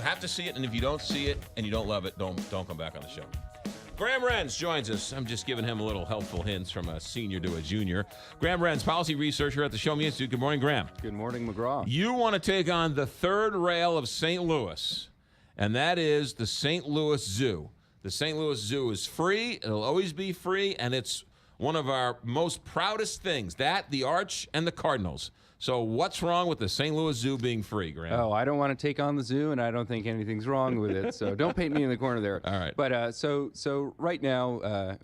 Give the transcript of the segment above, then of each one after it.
You have to see it, and if you don't see it and you don't love it, don't come back on the show. Graham Renz joins us. I'm just giving him a little helpful hints from a senior to a junior. Graham Renz, policy researcher at the Show Me Institute. Good morning, Graham. Good morning, McGraw. You want to take on the third rail of St. Louis, and that is the St. Louis Zoo. The St. Louis Zoo is free. It'll always be free, and it's one of our most proudest things, that, the Arch, and the Cardinals. So what's wrong with the St. Louis Zoo being free, Graham? Oh, I don't want to take on the zoo, and I don't think anything's wrong with it. So don't paint me in the corner there. All right. But so right now,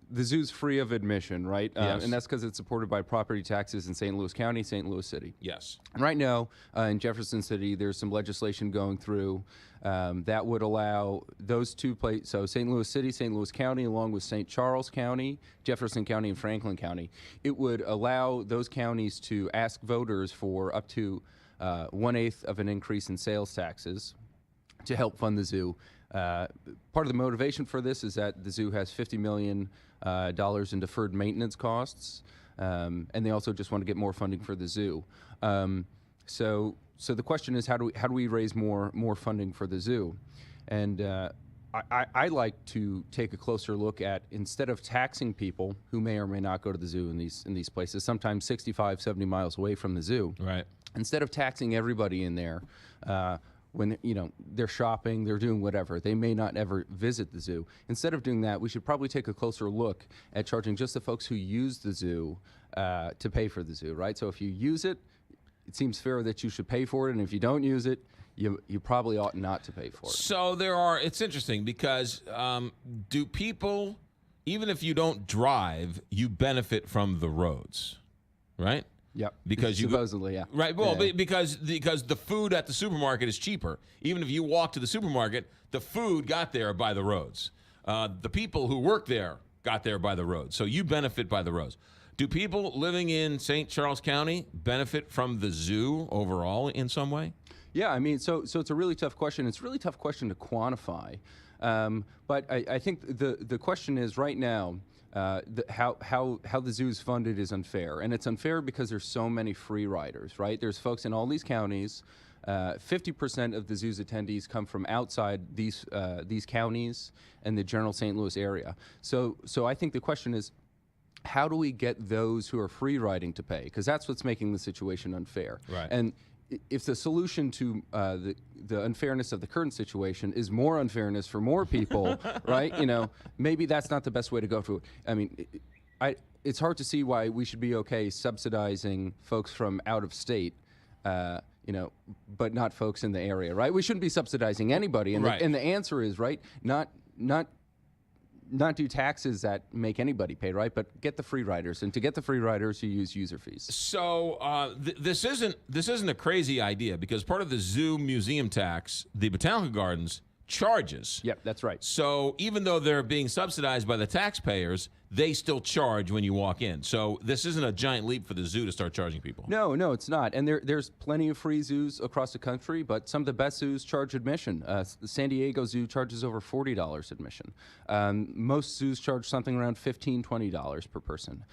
the zoo's free of admission, right? Yes. And that's because it's supported by property taxes in St. Louis County, St. Louis City. Yes. And right now, in Jefferson City, there's some legislation going through that would allow those two places, so St. Louis City, St. Louis County, along with St. Charles County, Jefferson County, and Franklin County. It would allow those counties to ask voters for up to 1/8 of an increase in sales taxes to help fund the zoo. Part of the motivation for this is that the zoo has $50 million in deferred maintenance costs, and they also just want to get more funding for the zoo. So the question is, how do we raise more funding for the zoo? And I like to take a closer look at, instead of taxing people who may or may not go to the zoo in these places, sometimes 65, 70 miles away from the zoo. Right. Instead of taxing everybody in there, when they're shopping, they're doing whatever, they may not ever visit the zoo. Instead of doing that, we should probably take a closer look at charging just the folks who use the zoo to pay for the zoo, right? So if you use it, it seems fair that you should pay for it, and if you don't use it, you probably ought not to pay for it. So it's interesting because do people, even if you don't drive, you benefit from the roads, right? Yep. Because supposedly, yeah. Right. Well, yeah. because the food at the supermarket is cheaper. Even if you walk to the supermarket, the food got there by the roads. The people who work there got there by the roads. So you benefit by the roads. Do people living in St. Charles County benefit from the zoo overall in some way? Yeah, I mean, so it's a really tough question. It's a really tough question to quantify. But I think the question is right now, how the zoo is funded is unfair. And it's unfair because there's so many free riders, right? There's folks in all these counties. 50% of the zoo's attendees come from outside these counties and the general St. Louis area. So I think the question is, how do we get those who are free riding to pay? Because that's what's making the situation unfair. Right. And if the solution to the unfairness of the current situation is more unfairness for more people, right? Maybe that's not the best way to go through it. I mean, it's hard to see why we should be okay subsidizing folks from out of state, but not folks in the area, right? We shouldn't be subsidizing anybody, and right. And the answer is, right, not do taxes that make anybody pay, right? But get the free riders, and to get the free riders, you use user fees. So this isn't a crazy idea, because part of the zoo museum tax, the Botanical Gardens charges. Yep, that's right. So even though they're being subsidized by the taxpayers, they still charge when you walk in. So this isn't a giant leap for the zoo to start charging people. No, it's not. And there's plenty of free zoos across the country, but some of the best zoos charge admission. The San Diego Zoo charges over $40 admission. Most zoos charge something around $15, $20 per person.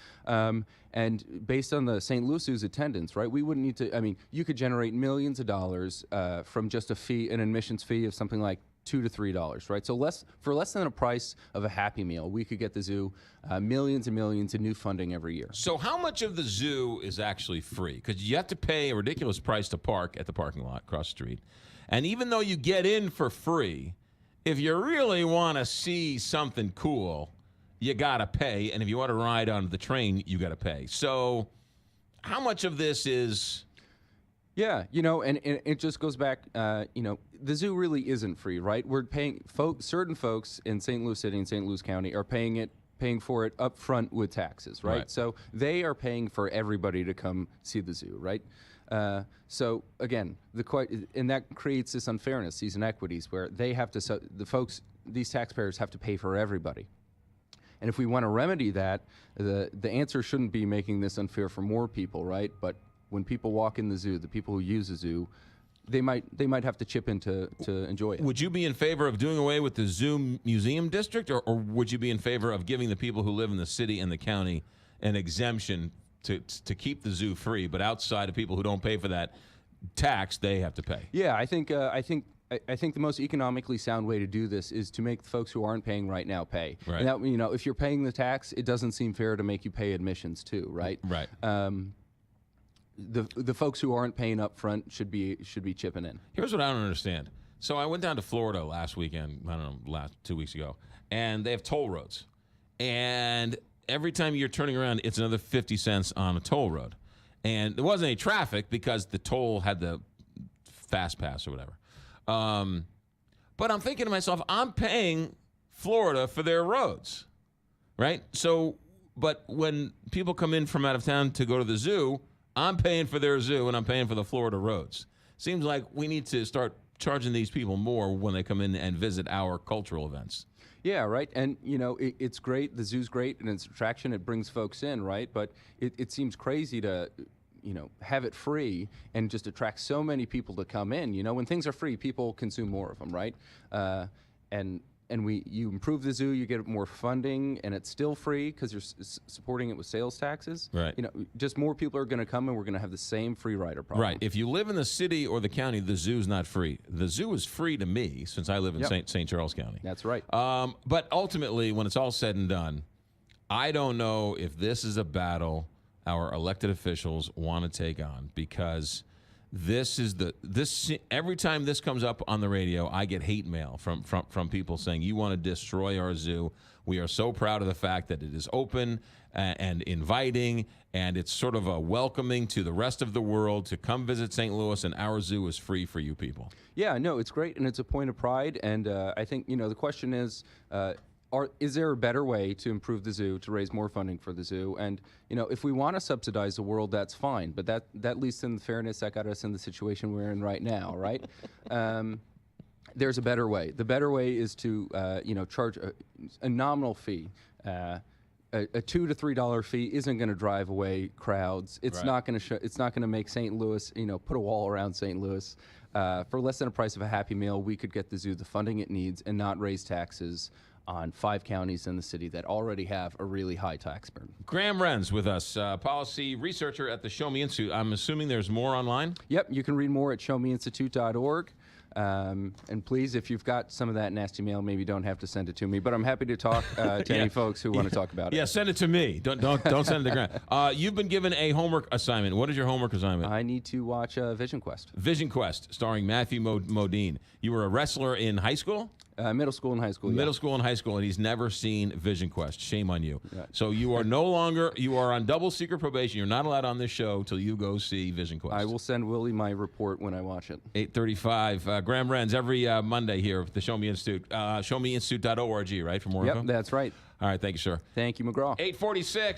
And based on the St. Louis Zoo's attendance, right, we wouldn't need to, I mean, you could generate millions of dollars from just an admissions fee of something like $2 to $3, right? So for less than a price of a Happy Meal, we could get the zoo millions and millions in new funding every year. So how much of the zoo is actually free? Because you have to pay a ridiculous price to park at the parking lot across the street. And even though you get in for free, if you really want to see something cool, you got to pay. And if you want to ride on the train, you got to pay. So how much of this is... Yeah, and it just goes back, the zoo really isn't free, right? We're paying, certain folks in St. Louis City and St. Louis County are paying for it up front with taxes, right? So they are paying for everybody to come see the zoo, right? So again, and that creates this unfairness, these inequities, where they have to, these taxpayers have to pay for everybody. And if we want to remedy that, the answer shouldn't be making this unfair for more people, right? But when people walk in the zoo, the people who use the zoo, they might have to chip in to enjoy it. Would you be in favor of doing away with the zoo museum district, or would you be in favor of giving the people who live in the city and the county an exemption to keep the zoo free, but outside of people who don't pay for that tax, they have to pay? Yeah, I think I think the most economically sound way to do this is to make the folks who aren't paying right now pay. Right. And that, you know, if you're paying the tax, it doesn't seem fair to make you pay admissions too, right? Right. The folks who aren't paying up front should be chipping in. Here's what I don't understand. So I went down to Florida last weekend, I don't know, 2 weeks ago, and they have toll roads. And every time you're turning around, it's another 50 cents on a toll road. And there wasn't any traffic because the toll had the fast pass or whatever. But I'm thinking to myself, I'm paying Florida for their roads, right? So, but when people come in from out of town to go to the zoo, I'm paying for their zoo and I'm paying for the Florida roads. Seems like we need to start charging these people more when they come in and visit our cultural events. Yeah, right. And, you know, it's great. The zoo's great and it's attraction. It brings folks in, right? But it seems crazy to, you know, have it free and just attract so many people to come in. You know, when things are free, people consume more of them, right? And you improve the zoo, you get more funding, and it's still free because you're supporting it with sales taxes. Right. You know, just more people are going to come, and we're going to have the same free rider problem. Right. If you live in the city or the county, the zoo's not free. The zoo is free to me since I live in St. Charles County. That's right. But ultimately, when it's all said and done, I don't know if this is a battle our elected officials want to take on, because every time this comes up on the radio, I get hate mail from people saying, you want to destroy our zoo. We are so proud of the fact that it is open and inviting, and it's sort of a welcoming to the rest of the world to come visit St. Louis, and our zoo is free for you people. Yeah, no, it's great, and it's a point of pride. And I think, you know, the question is there a better way to improve the zoo, to raise more funding for the zoo? And, you know, if we want to subsidize the world, that's fine. But that leads in fairness, that got us in the situation we're in right now, right? There's a better way. The better way is to, you know, charge a nominal fee. A $2 to $3 fee isn't going to drive away crowds. It's not going to it's not going to make St. Louis, you know, put a wall around St. Louis. For less than the price of a Happy Meal, we could get the zoo the funding it needs and not raise taxes on 5 counties in the city that already have a really high tax burden. Graham Renz with us, policy researcher at the Show Me Institute. I'm assuming there's more online? Yep, you can read more at showmeinstitute.org. And please, if you've got some of that nasty mail, maybe you don't have to send it to me. But I'm happy to talk to any folks who want to talk about it. Yeah, send it to me. Don't send it to Graham. You've been given a homework assignment. What is your homework assignment? I need to watch Vision Quest. Vision Quest, starring Matthew Modine. You were a wrestler in high school? Middle school and high school. Middle school and high school, and he's never seen Vision Quest. Shame on you. Right. So you are no longer, you are on double secret probation. You're not allowed on this show till you go see Vision Quest. I will send Willie my report when I watch it. 8:35. Graham Renz, every Monday here at the Show Me Institute. Showmeinstitute.org, right, for more info? Yep, that's right. All right, thank you, sir. Thank you, McGraw. 8:46.